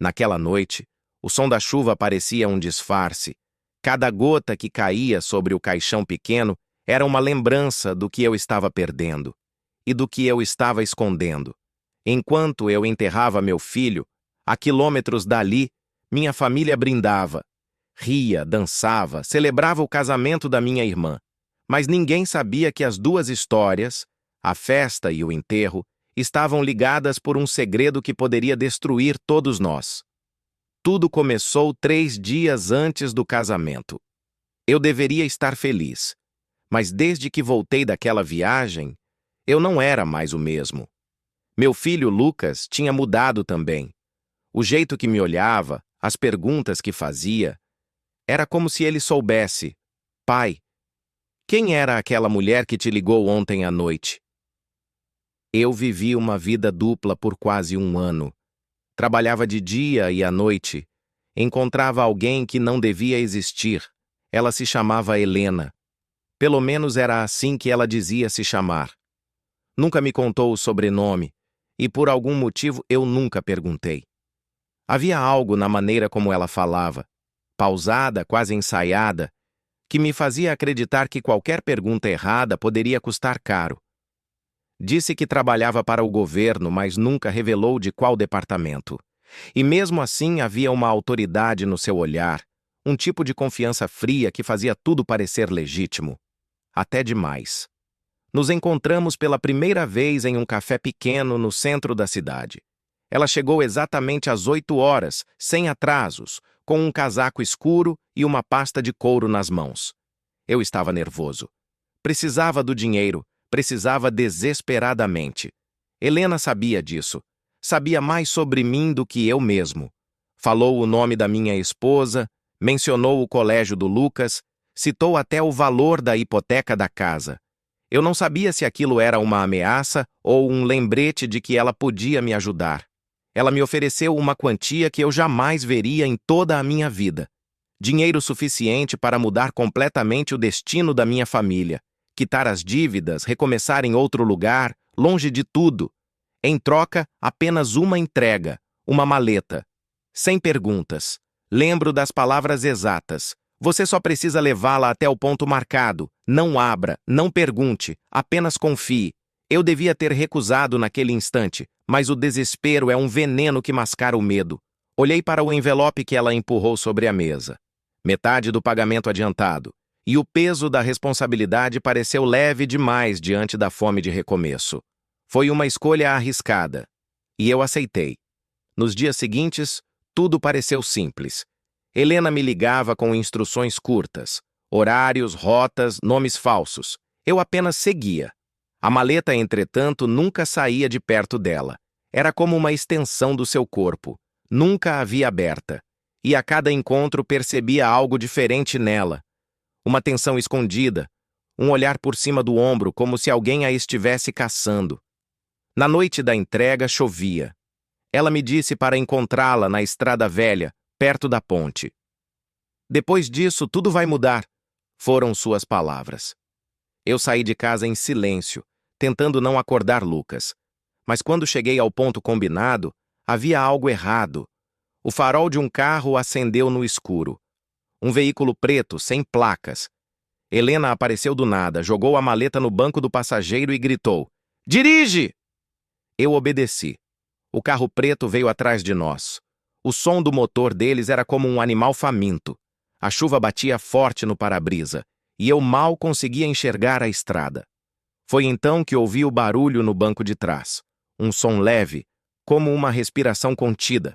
Naquela noite, o som da chuva parecia um disfarce. Cada gota que caía sobre o caixão pequeno era uma lembrança do que eu estava perdendo e do que eu estava escondendo. Enquanto eu enterrava meu filho, a quilômetros dali, minha família brindava. Ria, dançava, celebrava o casamento da minha irmã. Mas ninguém sabia que as duas histórias, a festa e o enterro, estavam ligadas por um segredo que poderia destruir todos nós. Tudo começou 3 dias antes do casamento. Eu deveria estar feliz, mas desde que voltei daquela viagem, eu não era mais o mesmo. Meu filho Lucas tinha mudado também. O jeito que me olhava, as perguntas que fazia, era como se ele soubesse: pai, quem era aquela mulher que te ligou ontem à noite? Eu vivi uma vida dupla por quase 1 ano. Trabalhava de dia e à noite. Encontrava alguém que não devia existir. Ela se chamava Helena. Pelo menos era assim que ela dizia se chamar. Nunca me contou o sobrenome, e por algum motivo eu nunca perguntei. Havia algo na maneira como ela falava, pausada, quase ensaiada, que me fazia acreditar que qualquer pergunta errada poderia custar caro. Disse que trabalhava para o governo, mas nunca revelou de qual departamento. E mesmo assim havia uma autoridade no seu olhar, um tipo de confiança fria que fazia tudo parecer legítimo. Até demais. Nos encontramos pela primeira vez em um café pequeno no centro da cidade. Ela chegou exatamente às 8 horas, sem atrasos, com um casaco escuro e uma pasta de couro nas mãos. Eu estava nervoso. Precisava do dinheiro, precisava desesperadamente. Helena sabia disso. Sabia mais sobre mim do que eu mesmo. Falou o nome da minha esposa, mencionou o colégio do Lucas, citou até o valor da hipoteca da casa. Eu não sabia se aquilo era uma ameaça ou um lembrete de que ela podia me ajudar. Ela me ofereceu uma quantia que eu jamais veria em toda a minha vida. Dinheiro suficiente para mudar completamente o destino da minha família, quitar as dívidas, recomeçar em outro lugar, longe de tudo. Em troca, apenas uma entrega, uma maleta. Sem perguntas. Lembro das palavras exatas. Você só precisa levá-la até o ponto marcado. Não abra, não pergunte, apenas confie. Eu devia ter recusado naquele instante, mas o desespero é um veneno que mascara o medo. Olhei para o envelope que ela empurrou sobre a mesa. Metade do pagamento adiantado. E o peso da responsabilidade pareceu leve demais diante da fome de recomeço. Foi uma escolha arriscada. E eu aceitei. Nos dias seguintes, tudo pareceu simples. Helena me ligava com instruções curtas. Horários, rotas, nomes falsos. Eu apenas seguia. A maleta, entretanto, nunca saía de perto dela. Era como uma extensão do seu corpo. Nunca a via aberta. E a cada encontro percebia algo diferente nela. Uma tensão escondida. Um olhar por cima do ombro, como se alguém a estivesse caçando. Na noite da entrega, chovia. Ela me disse para encontrá-la na estrada velha, perto da ponte. Depois disso, tudo vai mudar, foram suas palavras. Eu saí de casa em silêncio, tentando não acordar Lucas. Mas quando cheguei ao ponto combinado, havia algo errado. O farol de um carro acendeu no escuro. Um veículo preto, sem placas. Helena apareceu do nada, jogou a maleta no banco do passageiro e gritou: "Dirige!" Eu obedeci. O carro preto veio atrás de nós. O som do motor deles era como um animal faminto. A chuva batia forte no para-brisa, e eu mal conseguia enxergar a estrada. Foi então que ouvi o barulho no banco de trás. Um som leve, como uma respiração contida.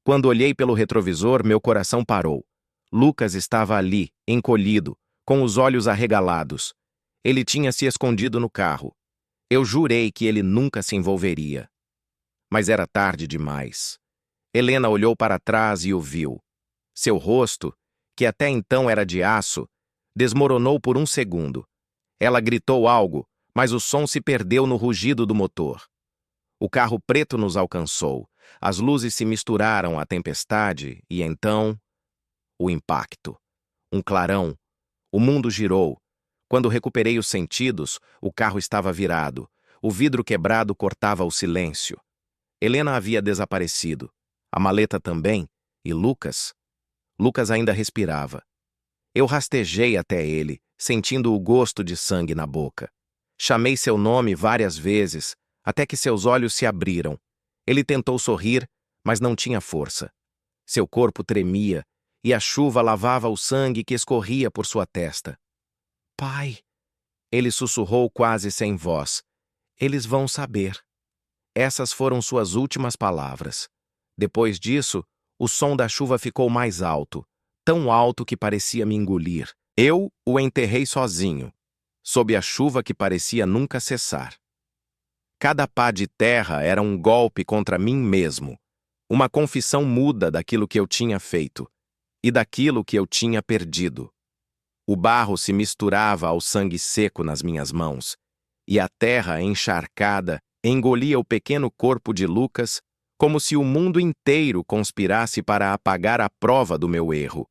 Quando olhei pelo retrovisor, meu coração parou. Lucas estava ali, encolhido, com os olhos arregalados. Ele tinha se escondido no carro. Eu jurei que ele nunca se envolveria. Mas era tarde demais. Helena olhou para trás e o viu. Seu rosto, que até então era de aço, desmoronou por um segundo. Ela gritou algo, mas o som se perdeu no rugido do motor. O carro preto nos alcançou. As luzes se misturaram à tempestade e então... o impacto. Um clarão. O mundo girou. Quando recuperei os sentidos, o carro estava virado. O vidro quebrado cortava o silêncio. Helena havia desaparecido. A maleta também? E Lucas? Lucas ainda respirava. Eu rastejei até ele, sentindo o gosto de sangue na boca. Chamei seu nome várias vezes, até que seus olhos se abriram. Ele tentou sorrir, mas não tinha força. Seu corpo tremia, e a chuva lavava o sangue que escorria por sua testa. Pai, ele sussurrou quase sem voz. Eles vão saber. Essas foram suas últimas palavras. Depois disso, o som da chuva ficou mais alto, tão alto que parecia me engolir. Eu o enterrei sozinho, sob a chuva que parecia nunca cessar. Cada pá de terra era um golpe contra mim mesmo, uma confissão muda daquilo que eu tinha feito e daquilo que eu tinha perdido. O barro se misturava ao sangue seco nas minhas mãos, e a terra encharcada engolia o pequeno corpo de Lucas como se o mundo inteiro conspirasse para apagar a prova do meu erro.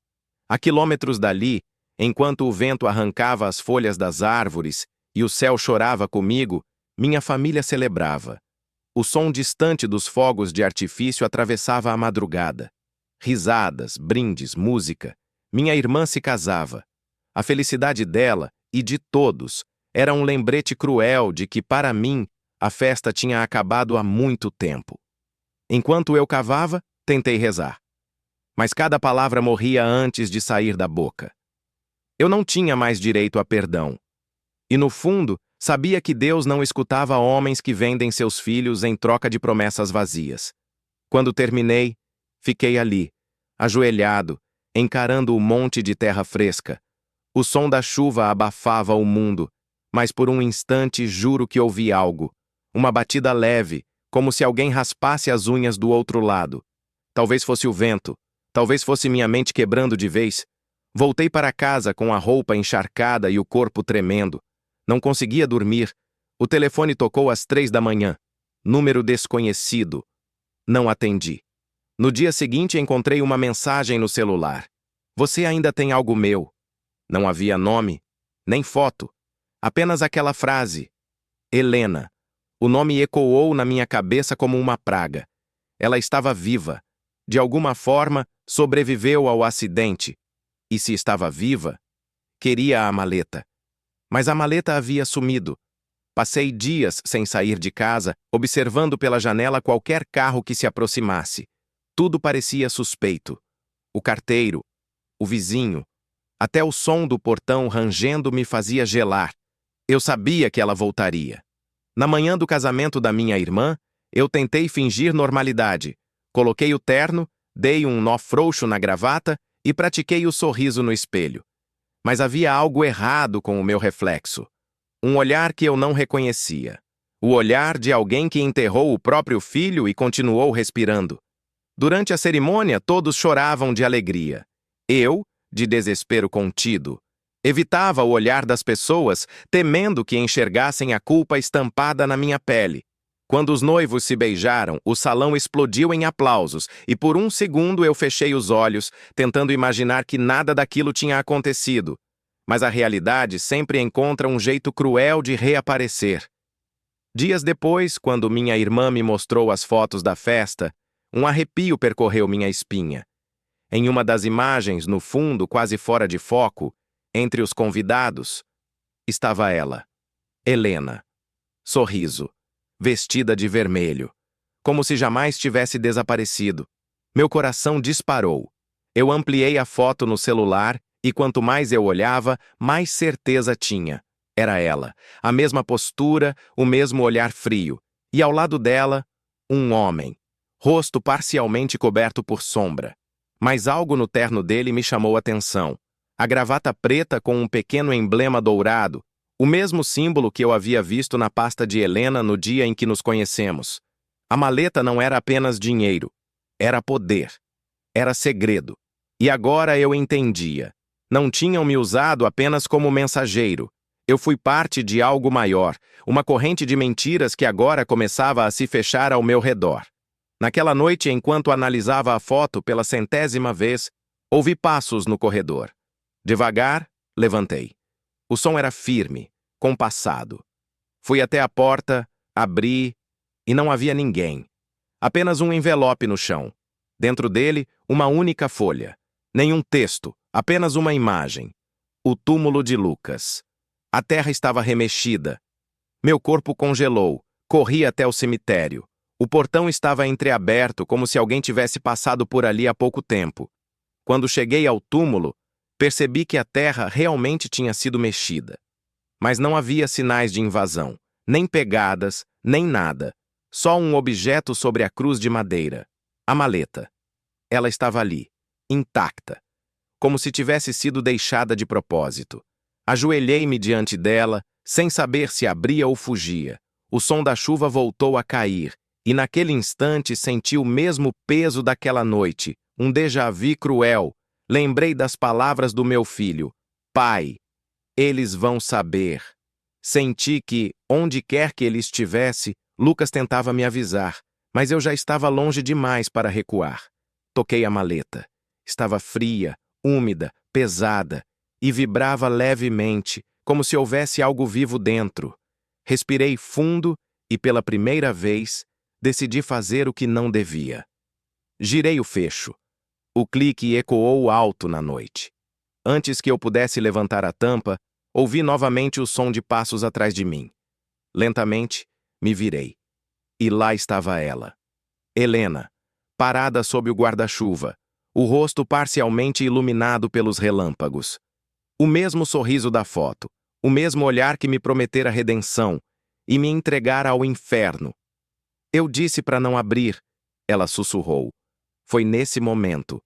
A quilômetros dali, enquanto o vento arrancava as folhas das árvores e o céu chorava comigo, minha família celebrava. O som distante dos fogos de artifício atravessava a madrugada. Risadas, brindes, música. Minha irmã se casava. A felicidade dela, e de todos, era um lembrete cruel de que, para mim, a festa tinha acabado há muito tempo. Enquanto eu cavava, tentei rezar. Mas cada palavra morria antes de sair da boca. Eu não tinha mais direito a perdão. E, no fundo, sabia que Deus não escutava homens que vendem seus filhos em troca de promessas vazias. Quando terminei, fiquei ali, ajoelhado, encarando o monte de terra fresca. O som da chuva abafava o mundo, mas por um instante juro que ouvi algo. Uma batida leve, como se alguém raspasse as unhas do outro lado. Talvez fosse o vento, talvez fosse minha mente quebrando de vez. Voltei para casa com a roupa encharcada e o corpo tremendo. Não conseguia dormir. O telefone tocou às 3 da manhã. Número desconhecido. Não atendi. No dia seguinte encontrei uma mensagem no celular. Você ainda tem algo meu. Não havia nome, nem foto. Apenas aquela frase. Helena. O nome ecoou na minha cabeça como uma praga. Ela estava viva. De alguma forma, sobreviveu ao acidente. E se estava viva, queria a maleta. Mas a maleta havia sumido. Passei dias sem sair de casa, observando pela janela qualquer carro que se aproximasse. Tudo parecia suspeito. O carteiro, o vizinho, até o som do portão rangendo me fazia gelar. Eu sabia que ela voltaria. Na manhã do casamento da minha irmã, eu tentei fingir normalidade. Coloquei o terno, dei um nó frouxo na gravata e pratiquei o sorriso no espelho. Mas havia algo errado com o meu reflexo. Um olhar que eu não reconhecia. O olhar de alguém que enterrou o próprio filho e continuou respirando. Durante a cerimônia, todos choravam de alegria. Eu, de desespero contido, evitava o olhar das pessoas, temendo que enxergassem a culpa estampada na minha pele. Quando os noivos se beijaram, o salão explodiu em aplausos e por um segundo eu fechei os olhos, tentando imaginar que nada daquilo tinha acontecido. Mas a realidade sempre encontra um jeito cruel de reaparecer. Dias depois, quando minha irmã me mostrou as fotos da festa, um arrepio percorreu minha espinha. Em uma das imagens, no fundo, quase fora de foco, entre os convidados, estava ela, Helena. Sorriso. Vestida de vermelho, como se jamais tivesse desaparecido. Meu coração disparou. Eu ampliei a foto no celular e quanto mais eu olhava, mais certeza tinha. Era ela, a mesma postura, o mesmo olhar frio. E ao lado dela, um homem, rosto parcialmente coberto por sombra. Mas algo no terno dele me chamou a atenção. A gravata preta com um pequeno emblema dourado, o mesmo símbolo que eu havia visto na pasta de Helena no dia em que nos conhecemos. A maleta não era apenas dinheiro. Era poder. Era segredo. E agora eu entendia. Não tinham me usado apenas como mensageiro. Eu fui parte de algo maior, uma corrente de mentiras que agora começava a se fechar ao meu redor. Naquela noite, enquanto analisava a foto pela 100ª vez, ouvi passos no corredor. Devagar, levantei. O som era firme, compassado. Fui até a porta, abri, e não havia ninguém. Apenas um envelope no chão. Dentro dele, uma única folha. Nenhum texto, apenas uma imagem. O túmulo de Lucas. A terra estava remexida. Meu corpo congelou. Corri até o cemitério. O portão estava entreaberto, como se alguém tivesse passado por ali há pouco tempo. Quando cheguei ao túmulo, percebi que a terra realmente tinha sido mexida. Mas não havia sinais de invasão, nem pegadas, nem nada. Só um objeto sobre a cruz de madeira. A maleta. Ela estava ali, intacta, como se tivesse sido deixada de propósito. Ajoelhei-me diante dela, sem saber se abria ou fugia. O som da chuva voltou a cair, e naquele instante senti o mesmo peso daquela noite, um déjà-vu cruel. Lembrei das palavras do meu filho: Pai, eles vão saber. Senti que, onde quer que ele estivesse, Lucas tentava me avisar, mas eu já estava longe demais para recuar. Toquei a maleta. Estava fria, úmida, pesada, e vibrava levemente, como se houvesse algo vivo dentro. Respirei fundo e, pela primeira vez, decidi fazer o que não devia. Girei o fecho. O clique ecoou alto na noite. Antes que eu pudesse levantar a tampa, ouvi novamente o som de passos atrás de mim. Lentamente, me virei. E lá estava ela. Helena, parada sob o guarda-chuva, o rosto parcialmente iluminado pelos relâmpagos. O mesmo sorriso da foto, o mesmo olhar que me prometera redenção e me entregara ao inferno. Eu disse para não abrir, ela sussurrou. Foi nesse momento